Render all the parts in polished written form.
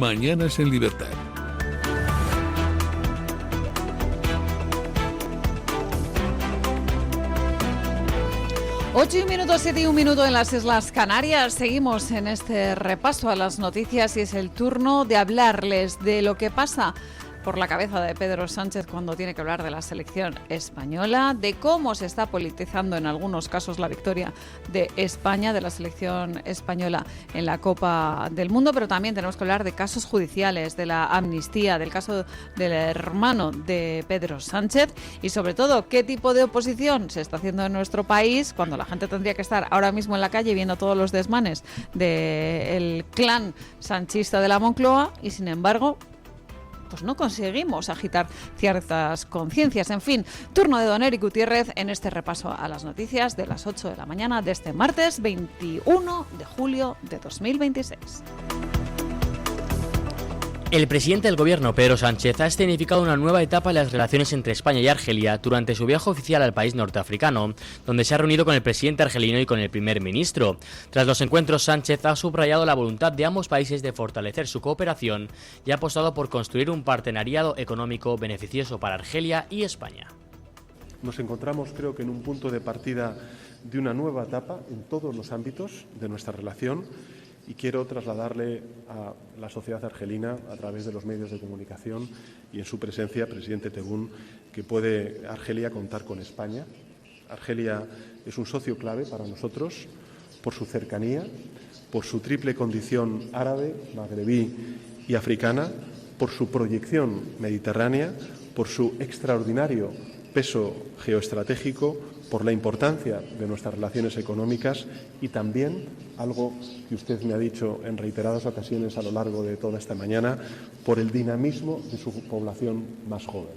Mañanas en Libertad. 8:01, 7:01 en las Islas Canarias. Seguimos en este repaso a las noticias y es el turno de hablarles de lo que pasa por la cabeza de Pedro Sánchez cuando tiene que hablar de la selección española, de cómo se está politizando en algunos casos la victoria de España, de la selección española en la Copa del Mundo, pero también tenemos que hablar de casos judiciales, de la amnistía, del caso del hermano de Pedro Sánchez y sobre todo qué tipo de oposición se está haciendo en nuestro país cuando la gente tendría que estar ahora mismo en la calle viendo todos los desmanes del clan sanchista de la Moncloa y sin embargo pues no conseguimos agitar ciertas conciencias. En fin, turno de don Eric Gutiérrez en este repaso a las noticias de las 8 de la mañana de este martes 21 de julio de 2026. El presidente del gobierno, Pedro Sánchez, ha escenificado una nueva etapa en las relaciones entre España y Argelia durante su viaje oficial al país norteafricano, donde se ha reunido con el presidente argelino y con el primer ministro. Tras los encuentros, Sánchez ha subrayado la voluntad de ambos países de fortalecer su cooperación y ha apostado por construir un partenariado económico beneficioso para Argelia y España. Nos encontramos, creo que en un punto de partida de una nueva etapa en todos los ámbitos de nuestra relación. Y quiero trasladarle a la sociedad argelina, a través de los medios de comunicación y en su presencia, presidente Tebboune, que puede Argelia contar con España. Argelia es un socio clave para nosotros por su cercanía, por su triple condición árabe, magrebí y africana, por su proyección mediterránea, por su extraordinario peso geoestratégico, por la importancia de nuestras relaciones económicas y también, algo que usted me ha dicho en reiteradas ocasiones a lo largo de toda esta mañana, por el dinamismo de su población más joven.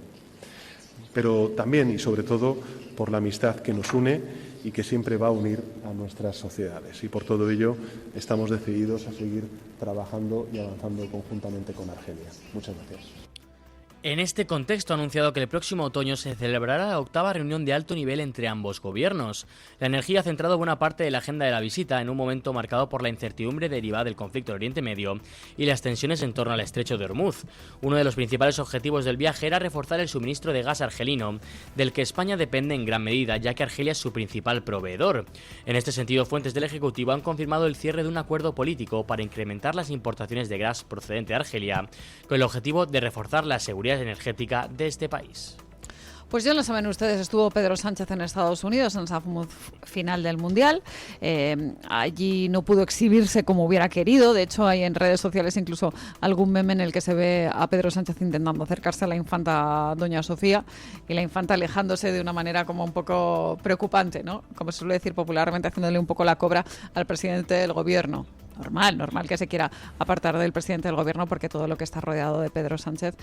Pero también y sobre todo por la amistad que nos une y que siempre va a unir a nuestras sociedades. Y por todo ello estamos decididos a seguir trabajando y avanzando conjuntamente con Argelia. Muchas gracias. En este contexto ha anunciado que el próximo otoño se celebrará la 8ª reunión de alto nivel entre ambos gobiernos. La energía ha centrado buena parte de la agenda de la visita en un momento marcado por la incertidumbre derivada del conflicto en Oriente Medio y las tensiones en torno al estrecho de Hormuz. Uno de los principales objetivos del viaje era reforzar el suministro de gas argelino, del que España depende en gran medida, ya que Argelia es su principal proveedor. En este sentido, fuentes del Ejecutivo han confirmado el cierre de un acuerdo político para incrementar las importaciones de gas procedente de Argelia, con el objetivo de reforzar la seguridad energética de este país. Pues ya lo saben ustedes, estuvo Pedro Sánchez en Estados Unidos en esa final del Mundial. Allí no pudo exhibirse como hubiera querido. De hecho, hay en redes sociales incluso algún meme en el que se ve a Pedro Sánchez intentando acercarse a la infanta Doña Sofía y la infanta alejándose de una manera como un poco preocupante, ¿no? Como se suele decir popularmente, haciéndole un poco la cobra al presidente del gobierno. Normal que se quiera apartar del presidente del gobierno porque todo lo que está rodeado de Pedro Sánchez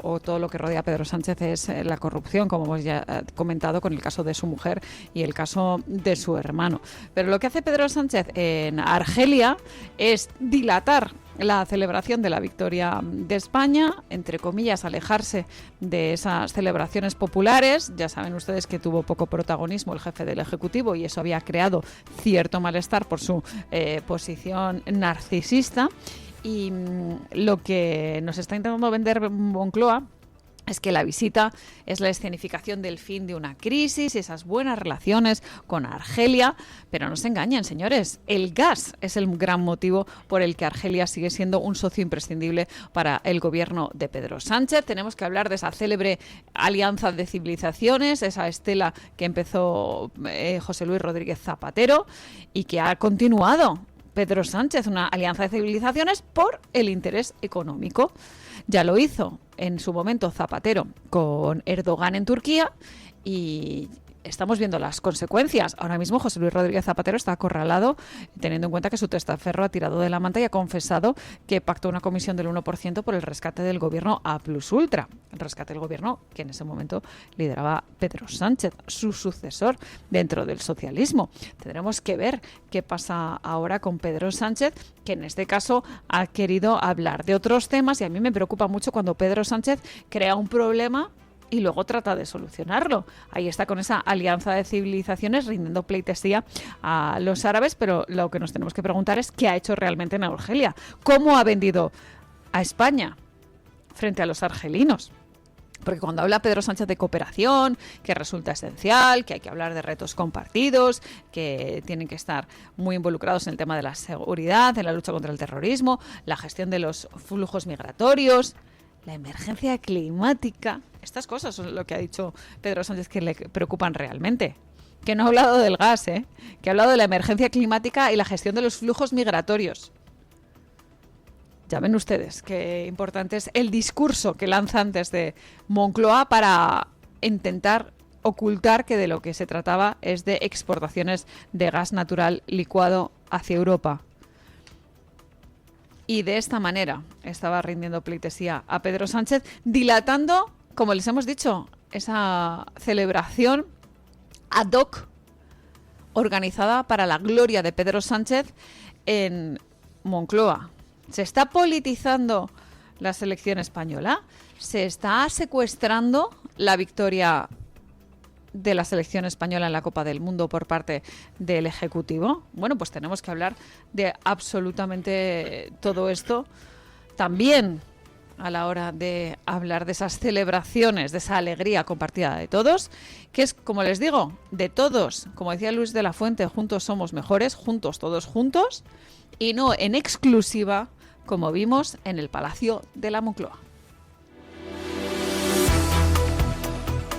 o todo lo que rodea a Pedro Sánchez es la corrupción, como hemos ya comentado con el caso de su mujer y el caso de su hermano. Pero lo que hace Pedro Sánchez en Argelia es dilatar la celebración de la victoria de España, entre comillas, alejarse de esas celebraciones populares. Ya saben ustedes que tuvo poco protagonismo el jefe del Ejecutivo y eso había creado cierto malestar por su posición narcisista. Y lo que nos está intentando vender Moncloa es que la visita es la escenificación del fin de una crisis y esas buenas relaciones con Argelia. Pero no se engañen, señores, el gas es el gran motivo por el que Argelia sigue siendo un socio imprescindible para el gobierno de Pedro Sánchez. Tenemos que hablar de esa célebre alianza de civilizaciones, esa estela que empezó José Luis Rodríguez Zapatero y que ha continuado Pedro Sánchez, una alianza de civilizaciones por el interés económico. Ya lo hizo en su momento Zapatero con Erdogan en Turquía y estamos viendo las consecuencias. Ahora mismo José Luis Rodríguez Zapatero está acorralado, teniendo en cuenta que su testaferro ha tirado de la manta y ha confesado que pactó una comisión del 1% por el rescate del gobierno A Plus Ultra. El rescate del gobierno que en ese momento lideraba Pedro Sánchez, su sucesor dentro del socialismo. Tendremos que ver qué pasa ahora con Pedro Sánchez, que en este caso ha querido hablar de otros temas y a mí me preocupa mucho cuando Pedro Sánchez crea un problema y luego trata de solucionarlo. Ahí está con esa alianza de civilizaciones rindiendo pleitesía a los árabes, pero lo que nos tenemos que preguntar es qué ha hecho realmente en Argelia. ¿Cómo ha vendido a España frente a los argelinos. Porque cuando habla Pedro Sánchez de cooperación, que resulta esencial, que hay que hablar de retos compartidos, que tienen que estar muy involucrados en el tema de la seguridad, en la lucha contra el terrorismo, la gestión de los flujos migratorios, la emergencia climática, estas cosas son lo que ha dicho Pedro Sánchez que le preocupan realmente. Que no ha hablado del gas, que ha hablado de la emergencia climática y la gestión de los flujos migratorios. Ya ven ustedes qué importante es el discurso que lanzan desde Moncloa para intentar ocultar que de lo que se trataba es de exportaciones de gas natural licuado hacia Europa. Y de esta manera estaba rindiendo pleitesía a Pedro Sánchez, dilatando, como les hemos dicho, esa celebración ad hoc organizada para la gloria de Pedro Sánchez en Moncloa. Se está politizando la selección española, se está secuestrando la victoria de la selección española en la Copa del Mundo por parte del Ejecutivo. Bueno, pues tenemos que hablar de absolutamente todo esto. También a la hora de hablar de esas celebraciones, de esa alegría compartida de todos, que es, como les digo, de todos. Como decía Luis de la Fuente, juntos somos mejores, juntos, todos juntos, y no en exclusiva, como vimos en el Palacio de la Moncloa.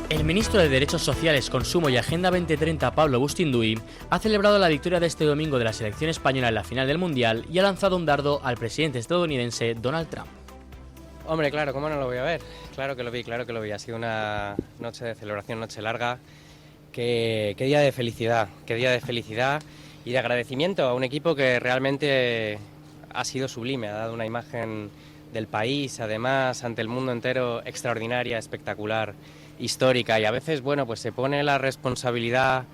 El ministro de Derechos Sociales, Consumo y Agenda 2030, Pablo Bustinduy, ha celebrado la victoria de este domingo de la selección española en la final del Mundial y ha lanzado un dardo al presidente estadounidense Donald Trump. Hombre, claro, ¿cómo no lo voy a ver? Claro que lo vi. Ha sido una noche de celebración, noche larga. Qué día de felicidad y de agradecimiento a un equipo que realmente ha sido sublime, ha dado una imagen del país, además, ante el mundo entero, extraordinaria, espectacular, histórica, y a veces, bueno, pues se pone la responsabilidad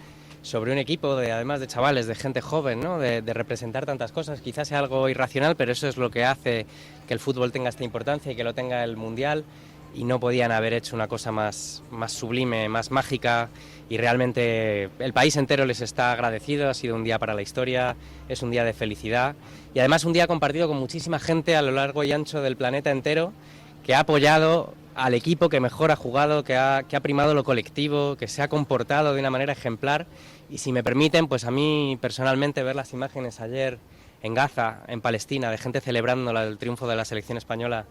sobre un equipo, además de chavales, de gente joven, ¿no? De representar tantas cosas. Quizás sea algo irracional, pero eso es lo que hace que el fútbol tenga esta importancia y que lo tenga el Mundial, y no podían haber hecho una cosa más sublime, más mágica, y realmente el país entero les está agradecido. Ha sido un día para la historia, es un día de felicidad y además un día compartido con muchísima gente a lo largo y ancho del planeta entero, que ha apoyado al equipo que mejor ha jugado, que ha primado lo colectivo, que se ha comportado de una manera ejemplar. Y si me permiten, pues a mí personalmente ver las imágenes ayer en Gaza, en Palestina, de gente celebrando el triunfo de la selección española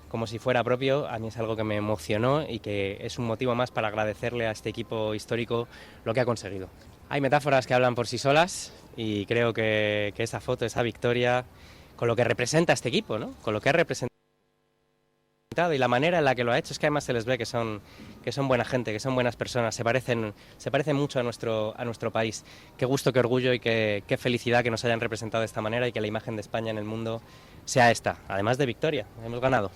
como si fuera propio, a mí es algo que me emocionó y que es un motivo más para agradecerle a este equipo histórico lo que ha conseguido. Hay metáforas que hablan por sí solas y creo que esa foto, esa victoria, con lo que representa este equipo, ¿no? Con lo que ha representado y la manera en la que lo ha hecho, es que además se les ve que son buena gente, que son buenas personas, se parecen mucho a nuestro país. Qué gusto, qué orgullo y qué felicidad que nos hayan representado de esta manera y que la imagen de España en el mundo sea esta, además de victoria. Hemos ganado.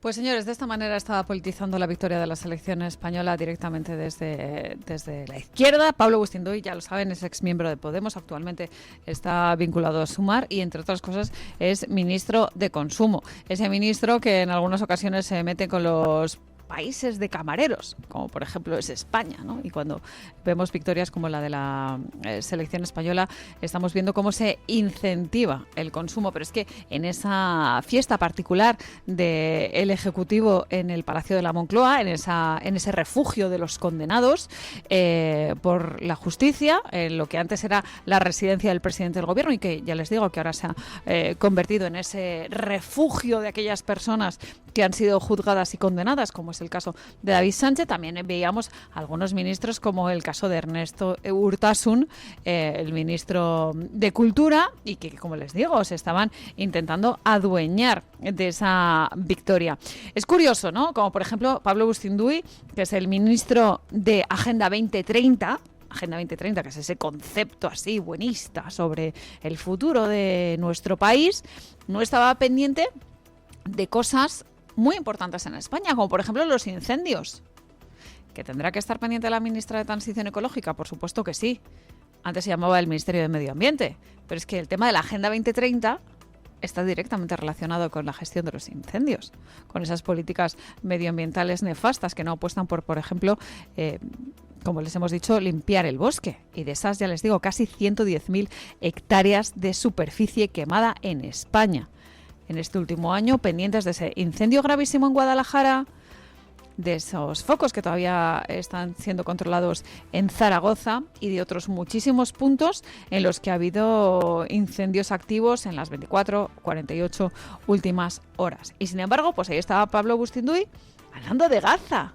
Pues señores, de esta manera estaba politizando la victoria de la selección española directamente desde la izquierda. Pablo Bustinduy, ya lo saben, es exmiembro de Podemos, actualmente está vinculado a Sumar y, entre otras cosas, es ministro de Consumo. Ese ministro que en algunas ocasiones se mete con los países de camareros, como por ejemplo es España, ¿no? Y cuando vemos victorias como la de la selección española, estamos viendo cómo se incentiva el consumo, pero es que en esa fiesta particular del Ejecutivo en el Palacio de la Moncloa, en ese refugio de los condenados por la justicia, en lo que antes era la residencia del presidente del gobierno y que ya les digo que ahora se ha convertido en ese refugio de aquellas personas que han sido juzgadas y condenadas, como es el caso de David Sánchez. También veíamos algunos ministros, como el caso de Ernesto Urtasun, el ministro de Cultura, y que, como les digo, se estaban intentando adueñar de esa victoria. Es curioso, ¿no? Como por ejemplo Pablo Bustinduy, que es el ministro de Agenda 2030, Agenda 2030, que es ese concepto así buenista sobre el futuro de nuestro país, no estaba pendiente de cosas muy importantes en España, como por ejemplo los incendios. ¿Que tendrá que estar pendiente la ministra de Transición Ecológica? Por supuesto que sí. Antes se llamaba el Ministerio de Medio Ambiente. Pero es que el tema de la Agenda 2030 está directamente relacionado con la gestión de los incendios, con esas políticas medioambientales nefastas que no apuestan por ejemplo, como les hemos dicho, limpiar el bosque. Y de esas, ya les digo, casi 110.000 hectáreas de superficie quemada en España. en este último año, pendientes de ese incendio gravísimo en Guadalajara, de esos focos que todavía están siendo controlados en Zaragoza y de otros muchísimos puntos en los que ha habido incendios activos en las 24, 48 últimas horas. Y sin embargo, pues ahí estaba Pablo Bustinduy hablando de Gaza.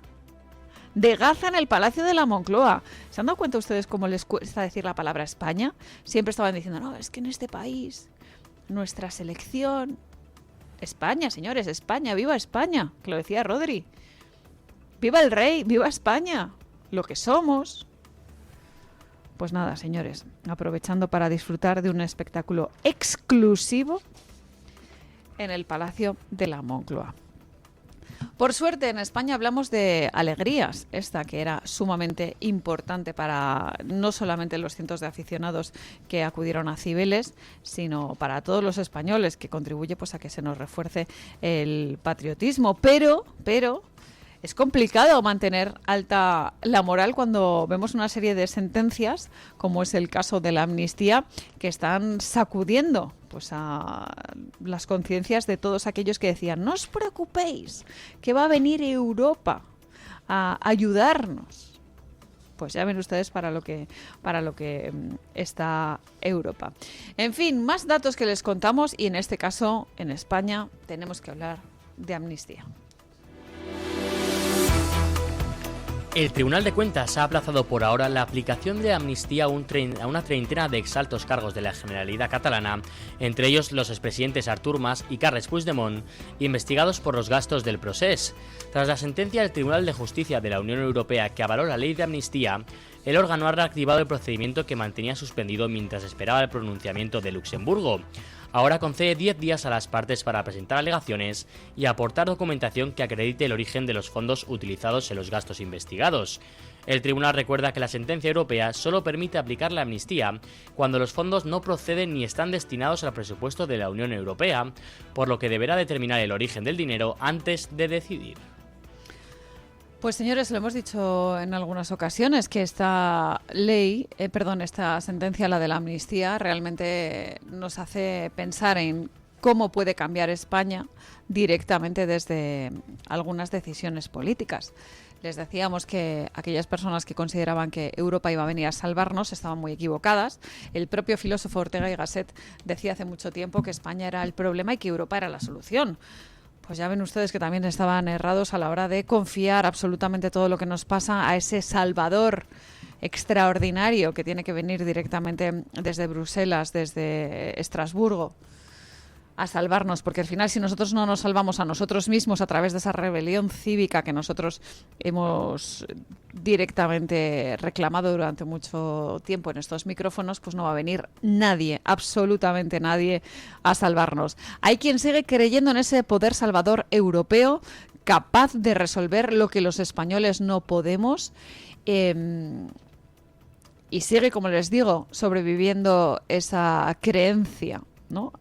De Gaza en el Palacio de la Moncloa. ¿Se han dado cuenta ustedes cómo les cuesta decir la palabra España? Siempre estaban diciendo, no, es que en este país, nuestra selección... España, señores, España, viva España, que lo decía Rodri. ¡Viva el rey! ¡Viva España! Lo que somos. Pues nada, señores, aprovechando para disfrutar de un espectáculo exclusivo en el Palacio de la Moncloa. Por suerte, en España hablamos de alegrías, esta que era sumamente importante para no solamente los cientos de aficionados que acudieron a Cibeles, sino para todos los españoles, que contribuye pues a que se nos refuerce el patriotismo. Pero es complicado mantener alta la moral cuando vemos una serie de sentencias, como es el caso de la amnistía, que están sacudiendo pues a las conciencias de todos aquellos que decían, no os preocupéis, que va a venir Europa a ayudarnos. Pues ya ven ustedes para lo que está Europa. En fin, más datos que les contamos y en este caso, en España, tenemos que hablar de amnistía. El Tribunal de Cuentas ha aplazado por ahora la aplicación de amnistía a una treintena de exaltos cargos de la Generalidad catalana, entre ellos los expresidentes Artur Mas y Carles Puigdemont, investigados por los gastos del procés. Tras la sentencia del Tribunal de Justicia de la Unión Europea que avaló la ley de amnistía, el órgano ha reactivado el procedimiento que mantenía suspendido mientras esperaba el pronunciamiento de Luxemburgo. Ahora concede 10 días a las partes para presentar alegaciones y aportar documentación que acredite el origen de los fondos utilizados en los gastos investigados. El tribunal recuerda que la sentencia europea solo permite aplicar la amnistía cuando los fondos no proceden ni están destinados al presupuesto de la Unión Europea, por lo que deberá determinar el origen del dinero antes de decidir. Pues señores, lo hemos dicho en algunas ocasiones que esta sentencia, la de la amnistía, realmente nos hace pensar en cómo puede cambiar España directamente desde algunas decisiones políticas. Les decíamos que aquellas personas que consideraban que Europa iba a venir a salvarnos estaban muy equivocadas. El propio filósofo Ortega y Gasset decía hace mucho tiempo que España era el problema y que Europa era la solución. Pues ya ven ustedes que también estaban errados a la hora de confiar absolutamente todo lo que nos pasa a ese salvador extraordinario que tiene que venir directamente desde Bruselas, desde Estrasburgo, a salvarnos, porque al final si nosotros no nos salvamos a nosotros mismos a través de esa rebelión cívica que nosotros hemos directamente reclamado durante mucho tiempo en estos micrófonos, pues no va a venir nadie, absolutamente nadie, a salvarnos. Hay quien sigue creyendo en ese poder salvador europeo capaz de resolver lo que los españoles no podemos, y sigue, como les digo, sobreviviendo esa creencia, ¿no?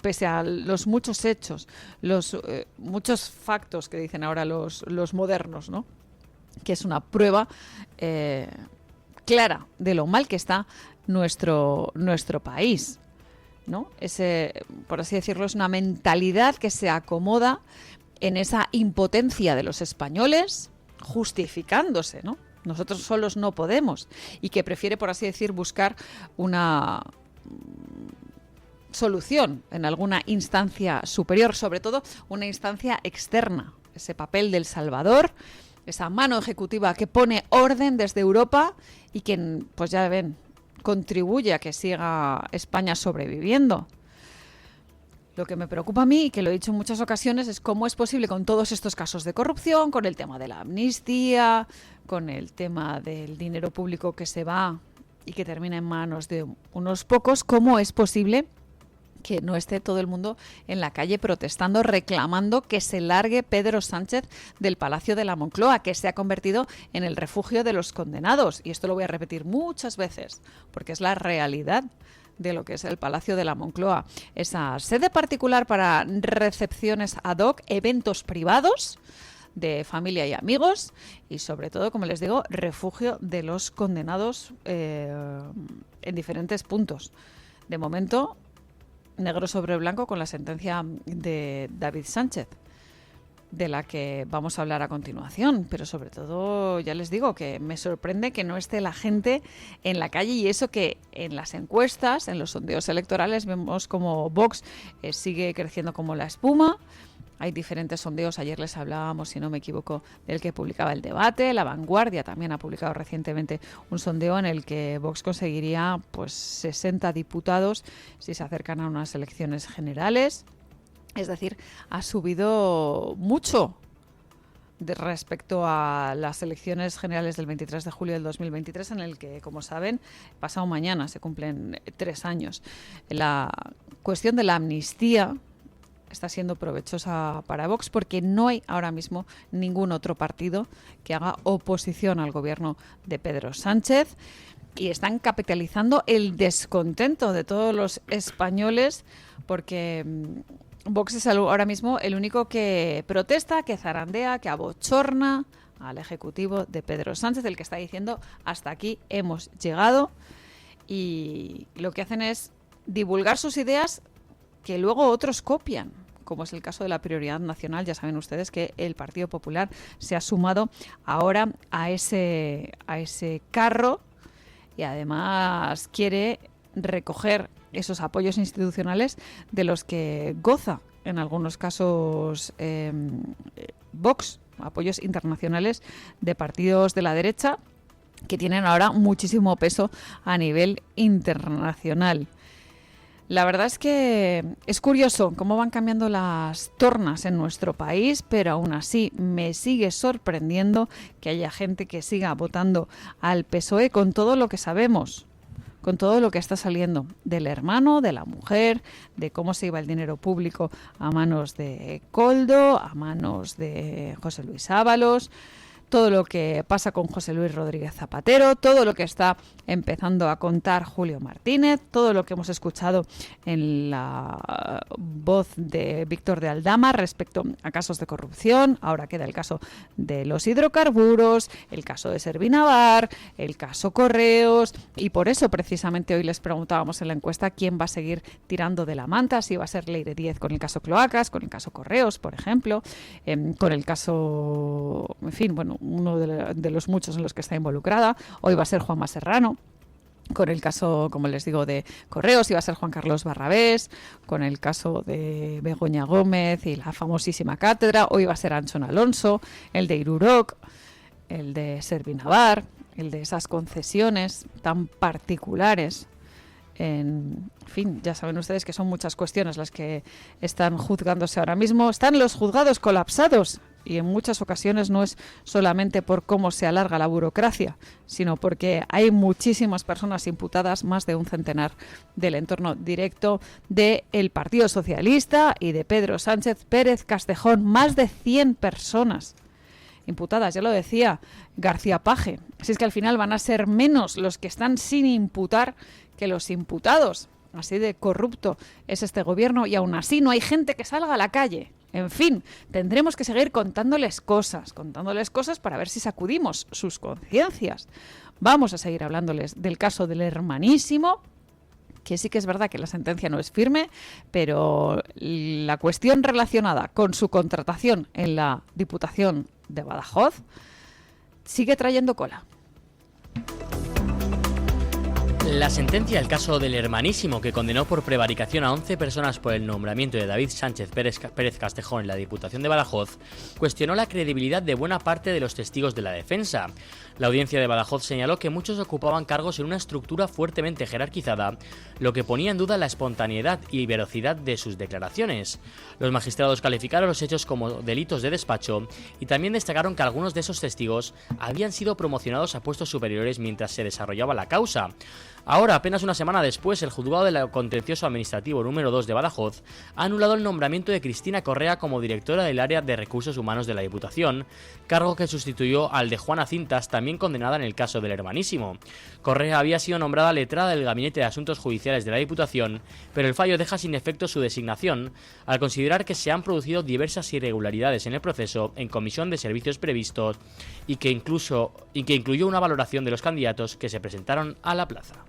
Pese a los muchos hechos, los muchos factos que dicen ahora los modernos, ¿no? Que es una prueba clara de lo mal que está nuestro país, ¿no? Por así decirlo, es una mentalidad que se acomoda en esa impotencia de los españoles, justificándose, ¿no? Nosotros solos no podemos, y que prefiere, por así decir, buscar una solución en alguna instancia superior, sobre todo una instancia externa, ese papel del Salvador, esa mano ejecutiva que pone orden desde Europa y que, pues ya ven, contribuye a que siga España sobreviviendo. Lo que me preocupa a mí, y que lo he dicho en muchas ocasiones, es cómo es posible con todos estos casos de corrupción, con el tema de la amnistía, con el tema del dinero público que se va y que termina en manos de unos pocos, cómo es posible que no esté todo el mundo en la calle protestando, reclamando que se largue Pedro Sánchez del Palacio de la Moncloa, que se ha convertido en el refugio de los condenados. Y esto lo voy a repetir muchas veces, porque es la realidad de lo que es el Palacio de la Moncloa. Esa sede particular para recepciones ad hoc, eventos privados de familia y amigos, y sobre todo, como les digo, refugio de los condenados en diferentes puntos. De momento, negro sobre blanco con la sentencia de David Sánchez, de la que vamos a hablar a continuación, pero sobre todo ya les digo que me sorprende que no esté la gente en la calle, y eso que en las encuestas, en los sondeos electorales vemos como Vox sigue creciendo como la espuma. Hay diferentes sondeos, ayer les hablábamos, si no me equivoco, del que publicaba El Debate. La Vanguardia también ha publicado recientemente un sondeo en el que Vox conseguiría pues 60 diputados si se acercan a unas elecciones generales. Es decir, ha subido mucho respecto a las elecciones generales del 23 de julio del 2023, en el que, como saben, pasado mañana se cumplen 3 años. La cuestión de la amnistía está siendo provechosa para Vox porque no hay ahora mismo ningún otro partido que haga oposición al gobierno de Pedro Sánchez, y están capitalizando el descontento de todos los españoles porque Vox es ahora mismo el único que protesta, que zarandea, que abochorna al Ejecutivo de Pedro Sánchez, el que está diciendo hasta aquí hemos llegado, y lo que hacen es divulgar sus ideas que luego otros copian, como es el caso de la prioridad nacional. Ya saben ustedes que el Partido Popular se ha sumado ahora a ese carro y además quiere recoger esos apoyos institucionales de los que goza en algunos casos Vox, apoyos internacionales de partidos de la derecha que tienen ahora muchísimo peso a nivel internacional. La verdad es que es curioso cómo van cambiando las tornas en nuestro país, pero aún así me sigue sorprendiendo que haya gente que siga votando al PSOE con todo lo que sabemos, con todo lo que está saliendo del hermano, de la mujer, de cómo se iba el dinero público a manos de Koldo, a manos de José Luis Ábalos, todo lo que pasa con José Luis Rodríguez Zapatero, todo lo que está empezando a contar Julio Martínez, todo lo que hemos escuchado en la voz de Víctor de Aldama respecto a casos de corrupción. Ahora queda el caso de los hidrocarburos, el caso de Servinavar, el caso Correos, y por eso precisamente hoy les preguntábamos en la encuesta quién va a seguir tirando de la manta, si va a ser Leire Díez con el caso Cloacas, con el caso Correos, por ejemplo, con el caso, en fin, bueno, uno de los muchos en los que está involucrada. Hoy va a ser Juanma Serrano, con el caso, como les digo, de Correos, iba a ser Juan Carlos Barrabés, con el caso de Begoña Gómez y la famosísima cátedra. Hoy va a ser Anchón Alonso, el de Iruroc, el de Servinavar, el de esas concesiones tan particulares. En fin, ya saben ustedes que son muchas cuestiones las que están juzgándose ahora mismo. Están los juzgados colapsados, y en muchas ocasiones no es solamente por cómo se alarga la burocracia, sino porque hay muchísimas personas imputadas, más de un centenar del entorno directo del Partido Socialista y de Pedro Sánchez Pérez Castejón, más de 100 personas imputadas. Ya lo decía García Paje, si es que al final van a ser menos los que están sin imputar que los imputados. Así de corrupto es este gobierno, y aún así no hay gente que salga a la calle. En fin, tendremos que seguir contándoles cosas para ver si sacudimos sus conciencias. Vamos a seguir hablándoles del caso del hermanísimo, que sí que es verdad que la sentencia no es firme, pero la cuestión relacionada con su contratación en la Diputación de Badajoz sigue trayendo cola. La sentencia del caso del hermanísimo, que condenó por prevaricación a 11 personas por el nombramiento de David Sánchez Pérez Castejón en la Diputación de Badajoz, cuestionó la credibilidad de buena parte de los testigos de la defensa. La audiencia de Badajoz señaló que muchos ocupaban cargos en una estructura fuertemente jerarquizada, lo que ponía en duda la espontaneidad y veracidad de sus declaraciones. Los magistrados calificaron los hechos como delitos de despacho y también destacaron que algunos de esos testigos habían sido promocionados a puestos superiores mientras se desarrollaba la causa. Ahora, apenas una semana después, el Juzgado del Contencioso Administrativo número 2 de Badajoz ha anulado el nombramiento de Cristina Correa como directora del área de recursos humanos de la Diputación, cargo que sustituyó al de Juana Cintas, también condenada en el caso del hermanísimo. Correa había sido nombrada letrada del Gabinete de Asuntos Judiciales de la Diputación, pero el fallo deja sin efecto su designación, al considerar que se han producido diversas irregularidades en el proceso en comisión de servicios previstos y que incluyó una valoración de los candidatos que se presentaron a la plaza.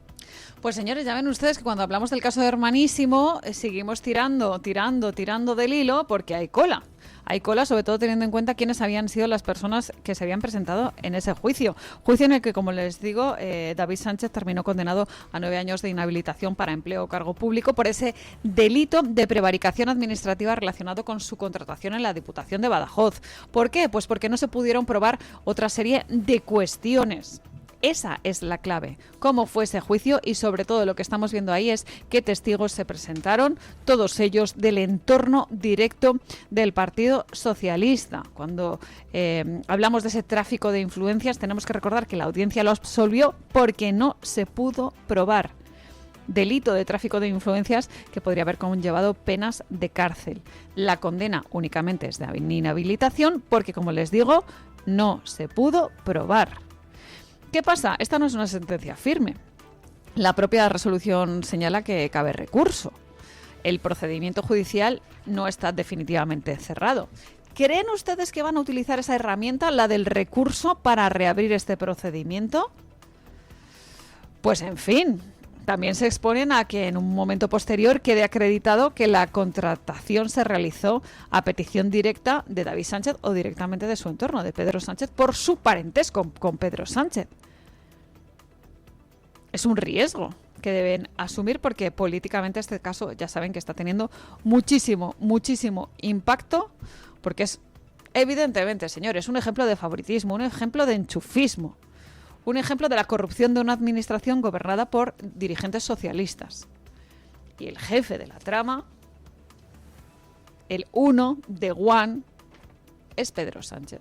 Pues señores, ya ven ustedes que cuando hablamos del caso de Hermanísimo seguimos tirando del hilo porque hay cola. Hay cola, sobre todo teniendo en cuenta quiénes habían sido las personas que se habían presentado en ese juicio. Juicio en el que, como les digo, David Sánchez terminó condenado a 9 años de inhabilitación para empleo o cargo público por ese delito de prevaricación administrativa relacionado con su contratación en la Diputación de Badajoz. ¿Por qué? Pues porque no se pudieron probar otra serie de cuestiones. Esa es la clave, cómo fue ese juicio y sobre todo lo que estamos viendo ahí es qué testigos se presentaron, todos ellos del entorno directo del Partido Socialista. Cuando hablamos de ese tráfico de influencias tenemos que recordar que la audiencia lo absolvió porque no se pudo probar. Delito de tráfico de influencias que podría haber conllevado penas de cárcel. La condena únicamente es de inhabilitación porque, como les digo, no se pudo probar. ¿Qué pasa? Esta no es una sentencia firme. La propia resolución señala que cabe recurso. El procedimiento judicial no está definitivamente cerrado. ¿Creen ustedes que van a utilizar esa herramienta, la del recurso, para reabrir este procedimiento? Pues en fin, también se exponen a que en un momento posterior quede acreditado que la contratación se realizó a petición directa de David Sánchez o directamente de su entorno, de Pedro Sánchez, por su parentesco con Pedro Sánchez. Es un riesgo que deben asumir porque políticamente este caso ya saben que está teniendo muchísimo impacto porque es evidentemente, señores, un ejemplo de favoritismo, un ejemplo de enchufismo, un ejemplo de la corrupción de una administración gobernada por dirigentes socialistas. Y el jefe de la trama, el uno de One, es Pedro Sánchez.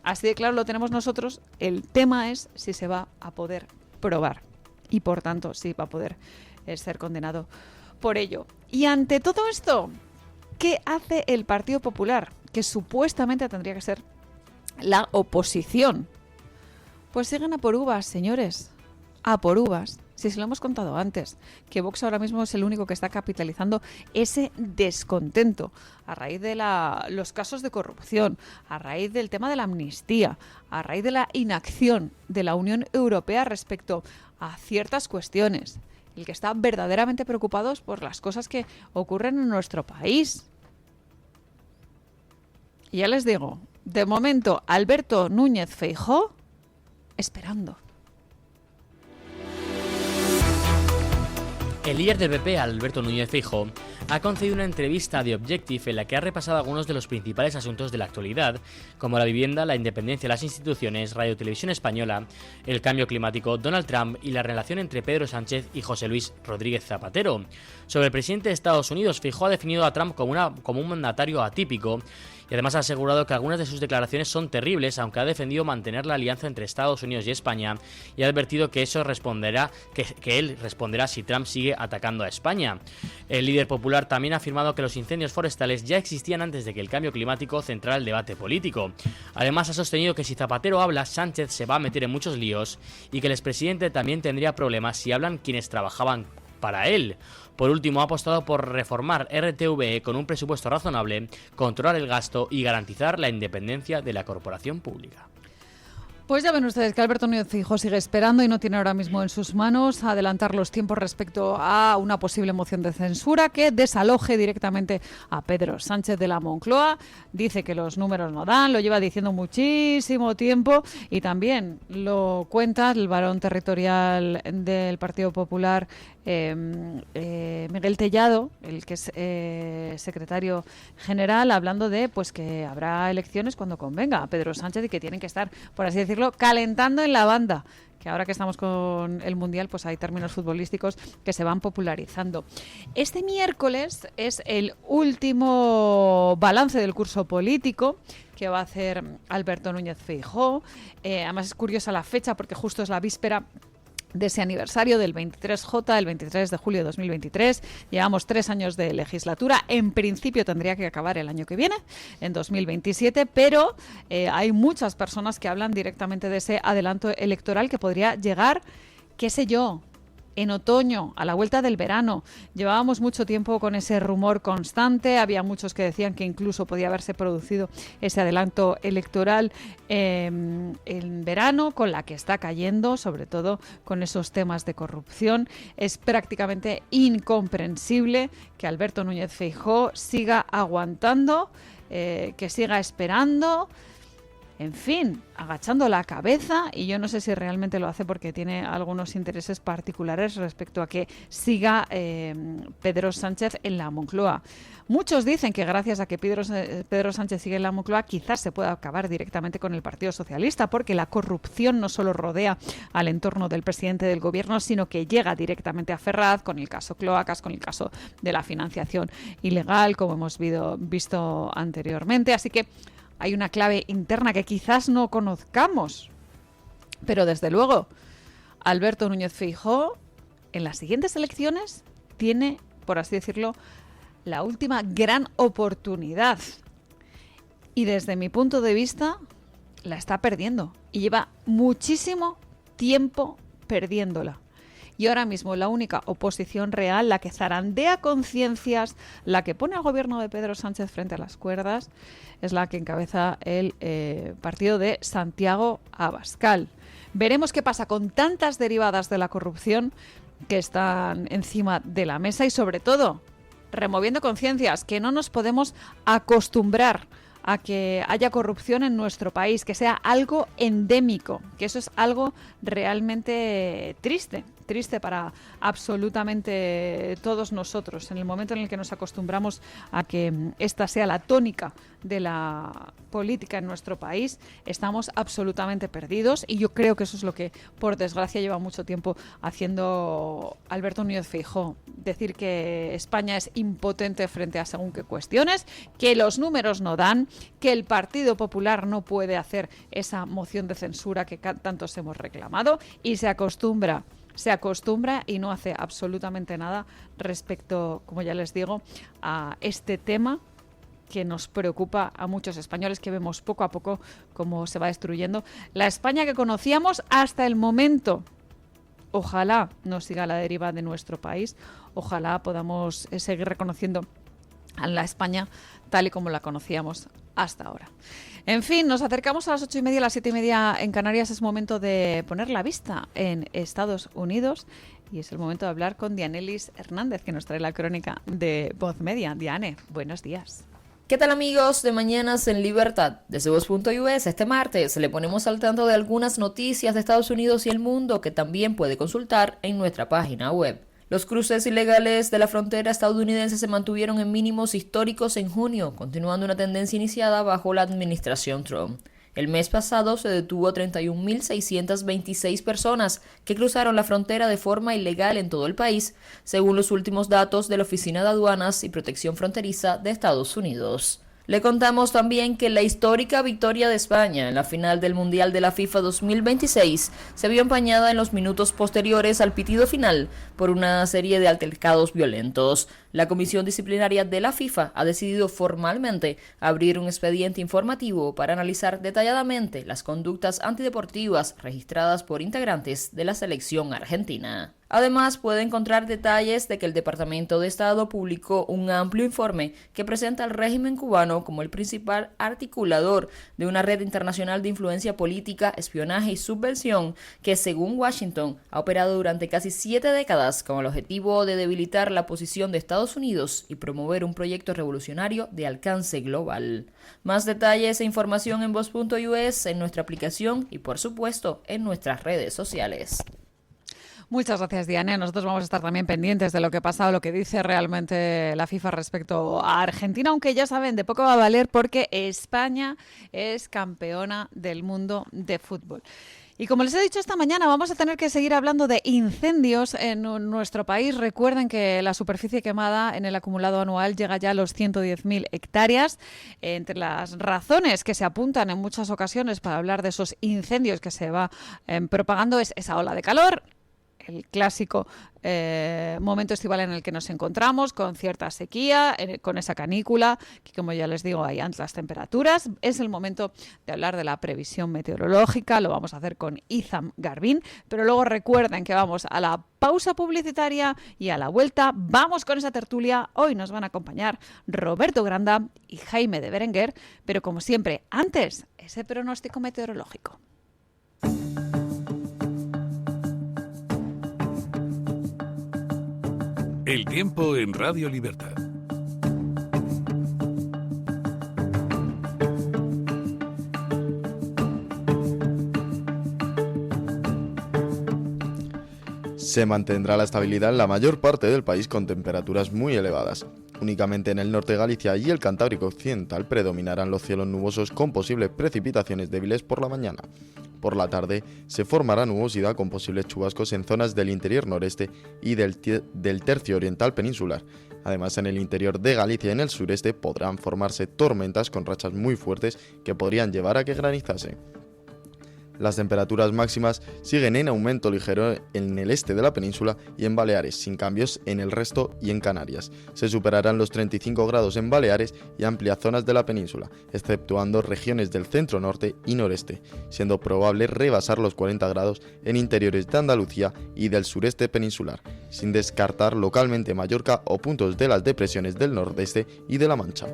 Así de claro lo tenemos nosotros. El tema es si se va a poder probar y por tanto sí va a poder ser condenado por ello. Y ante todo esto, ¿qué hace el Partido Popular? Que supuestamente tendría que ser la oposición. Pues siguen a por uvas, señores, a por uvas. Si se lo hemos contado antes, que Vox ahora mismo es el único que está capitalizando ese descontento a raíz de los casos de corrupción, a raíz del tema de la amnistía, a raíz de la inacción de la Unión Europea respecto a ciertas cuestiones. El que está verdaderamente preocupado por las cosas que ocurren en nuestro país. Y ya les digo, de momento, Alberto Núñez Feijóo esperando. El líder del PP, Alberto Núñez Feijóo, ha concedido una entrevista a The Objective en la que ha repasado algunos de los principales asuntos de la actualidad, como la vivienda, la independencia de las instituciones, Radio Televisión Española, el cambio climático, Donald Trump y la relación entre Pedro Sánchez y José Luis Rodríguez Zapatero. Sobre el presidente de Estados Unidos, Feijóo ha definido a Trump como un mandatario atípico y además ha asegurado que algunas de sus declaraciones son terribles, aunque ha defendido mantener la alianza entre Estados Unidos y España y ha advertido que eso responderá, que él responderá si Trump sigue atacando a España. El líder popular también ha afirmado que los incendios forestales ya existían antes de que el cambio climático centrara el debate político. Además ha sostenido que si Zapatero habla, Sánchez se va a meter en muchos líos y que el expresidente también tendría problemas si hablan quienes trabajaban para él. Por último, ha apostado por reformar RTVE con un presupuesto razonable, controlar el gasto y garantizar la independencia de la corporación pública. Pues ya ven ustedes que Alberto Núñez Feijóo sigue esperando y no tiene ahora mismo en sus manos adelantar los tiempos respecto a una posible moción de censura que desaloje directamente a Pedro Sánchez de la Moncloa. Dice que los números no dan, lo lleva diciendo muchísimo tiempo y también lo cuenta el varón territorial del Partido Popular, Miguel Tellado, el que es secretario general, hablando de pues que habrá elecciones cuando convenga a Pedro Sánchez y que tienen que estar, por así decirlo, calentando en la banda. Que ahora que estamos con el Mundial, pues hay términos futbolísticos que se van popularizando. Este miércoles es el último balance del curso político que va a hacer Alberto Núñez Feijóo. Además es curiosa la fecha porque justo es la víspera de ese aniversario del 23J, el 23 de julio de 2023. Llevamos 3 años de legislatura. En principio tendría que acabar el año que viene, en 2027, pero hay muchas personas que hablan directamente de ese adelanto electoral que podría llegar, qué sé yo, en otoño, a la vuelta del verano. Llevábamos mucho tiempo con ese rumor constante, había muchos que decían que incluso podía haberse producido ese adelanto electoral en verano, con la que está cayendo, sobre todo con esos temas de corrupción. Es prácticamente incomprensible que Alberto Núñez Feijóo siga aguantando, que siga esperando, en fin, agachando la cabeza, y yo no sé si realmente lo hace porque tiene algunos intereses particulares respecto a que siga Pedro Sánchez en la Moncloa. Muchos dicen que gracias a que Pedro Sánchez sigue en la Moncloa quizás se pueda acabar directamente con el Partido Socialista, porque la corrupción no solo rodea al entorno del presidente del gobierno, sino que llega directamente a Ferraz, con el caso Cloacas, con el caso de la financiación ilegal, como hemos visto anteriormente. Así que hay una clave interna que quizás no conozcamos, pero desde luego Alberto Núñez Feijóo en las siguientes elecciones tiene, por así decirlo, la última gran oportunidad, y desde mi punto de vista la está perdiendo y lleva muchísimo tiempo perdiéndola. Y ahora mismo la única oposición real, la que zarandea conciencias, la que pone al gobierno de Pedro Sánchez frente a las cuerdas, es la que encabeza el partido de Santiago Abascal. Veremos qué pasa con tantas derivadas de la corrupción que están encima de la mesa y, sobre todo, removiendo conciencias, que no nos podemos acostumbrar a que haya corrupción en nuestro país, que sea algo endémico, que eso es algo realmente triste para absolutamente todos nosotros. En el momento en el que nos acostumbramos a que esta sea la tónica de la política en nuestro país, estamos absolutamente perdidos, y yo creo que eso es lo que, por desgracia, lleva mucho tiempo haciendo Alberto Núñez Feijóo. Decir que España es impotente frente a según qué cuestiones, que los números no dan, que el Partido Popular no puede hacer esa moción de censura que tantos hemos reclamado, y se acostumbra y no hace absolutamente nada respecto, como ya les digo, a este tema que nos preocupa a muchos españoles, que vemos poco a poco cómo se va destruyendo la España que conocíamos hasta el momento. Ojalá no siga la deriva de nuestro país, ojalá podamos seguir reconociendo a la España tal y como la conocíamos hasta ahora. En fin, nos acercamos a las 8:30, a las 7:30 en Canarias. Es momento de poner la vista en Estados Unidos y es el momento de hablar con Dianelis Hernández, que nos trae la crónica de Voz Media. Diane, buenos días. ¿Qué tal, amigos de Mañanas en Libertad? Desde Voz.us este martes le ponemos al tanto de algunas noticias de Estados Unidos y el mundo que también puede consultar en nuestra página web. Los cruces ilegales de la frontera estadounidense se mantuvieron en mínimos históricos en junio, continuando una tendencia iniciada bajo la administración Trump. El mes pasado se detuvo a 31.626 personas que cruzaron la frontera de forma ilegal en todo el país, según los últimos datos de la Oficina de Aduanas y Protección Fronteriza de Estados Unidos. Le contamos también que la histórica victoria de España en la final del Mundial de la FIFA 2026 se vio empañada en los minutos posteriores al pitido final por una serie de altercados violentos. La Comisión Disciplinaria de la FIFA ha decidido formalmente abrir un expediente informativo para analizar detalladamente las conductas antideportivas registradas por integrantes de la selección argentina. Además, puede encontrar detalles de que el Departamento de Estado publicó un amplio informe que presenta al régimen cubano como el principal articulador de una red internacional de influencia política, espionaje y subversión que, según Washington, ha operado durante casi 7 décadas con el objetivo de debilitar la posición de Estados Unidos y promover un proyecto revolucionario de alcance global. Más detalles e información en Voz.us, en nuestra aplicación y, por supuesto, en nuestras redes sociales. Muchas gracias, Diana. Nosotros vamos a estar también pendientes de lo que pasa o lo que dice realmente la FIFA respecto a Argentina, aunque ya saben, de poco va a valer porque España es campeona del mundo de fútbol. Y como les he dicho esta mañana, vamos a tener que seguir hablando de incendios en nuestro país. Recuerden que la superficie quemada en el acumulado anual llega ya a los 110.000 hectáreas. Entre las razones que se apuntan en muchas ocasiones para hablar de esos incendios que se va propagando es esa ola de calor, el clásico momento estival en el que nos encontramos, con cierta sequía, con esa canícula, que como ya les digo hay altas temperaturas. Es el momento de hablar de la previsión meteorológica, lo vamos a hacer con Izam Garbín, pero luego recuerden que vamos a la pausa publicitaria y a la vuelta vamos con esa tertulia. Hoy nos van a acompañar Roberto Granda y Jaime de Berenguer, pero como siempre, antes, ese pronóstico meteorológico. El tiempo en Radio Libertad. Se mantendrá la estabilidad en la mayor parte del país con temperaturas muy elevadas. Únicamente en el norte de Galicia y el Cantábrico Occidental predominarán los cielos nubosos con posibles precipitaciones débiles por la mañana. Por la tarde se formará nubosidad con posibles chubascos en zonas del interior noreste y del tercio oriental peninsular. Además, en el interior de Galicia y en el sureste podrán formarse tormentas con rachas muy fuertes que podrían llevar a que granizase. Las temperaturas máximas siguen en aumento ligero en el este de la península y en Baleares, sin cambios en el resto y en Canarias. Se superarán los 35 grados en Baleares y amplias zonas de la península, exceptuando regiones del centro norte y noreste, siendo probable rebasar los 40 grados en interiores de Andalucía y del sureste peninsular, sin descartar localmente Mallorca o puntos de las depresiones del nordeste y de La Mancha.